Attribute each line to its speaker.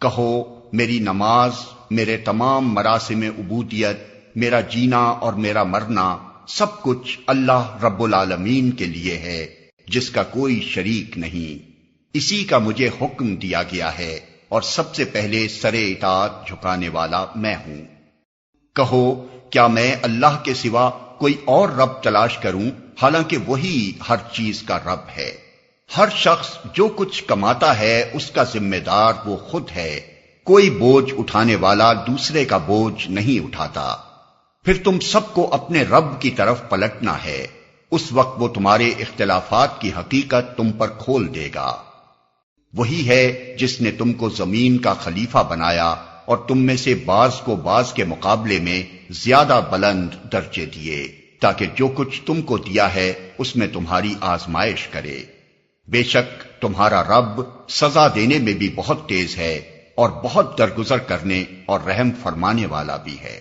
Speaker 1: کہو میری نماز، میرے تمام مراسم عبودیت، میرا جینا اور میرا مرنا سب کچھ اللہ رب العالمین کے لیے ہے، جس کا کوئی شریک نہیں۔ اسی کا مجھے حکم دیا گیا ہے اور سب سے پہلے سر اطاعت جھکانے والا میں ہوں۔ کہو کیا میں اللہ کے سوا کوئی اور رب تلاش کروں، حالانکہ وہی ہر چیز کا رب ہے۔ ہر شخص جو کچھ کماتا ہے اس کا ذمہ دار وہ خود ہے، کوئی بوجھ اٹھانے والا دوسرے کا بوجھ نہیں اٹھاتا۔ پھر تم سب کو اپنے رب کی طرف پلٹنا ہے، اس وقت وہ تمہارے اختلافات کی حقیقت تم پر کھول دے گا۔ وہی ہے جس نے تم کو زمین کا خلیفہ بنایا اور تم میں سے بعض کو بعض کے مقابلے میں زیادہ بلند درجے دیے، تاکہ جو کچھ تم کو دیا ہے اس میں تمہاری آزمائش کرے۔ بے شک تمہارا رب سزا دینے میں بھی بہت تیز ہے اور بہت درگزر کرنے اور رحم فرمانے والا بھی ہے۔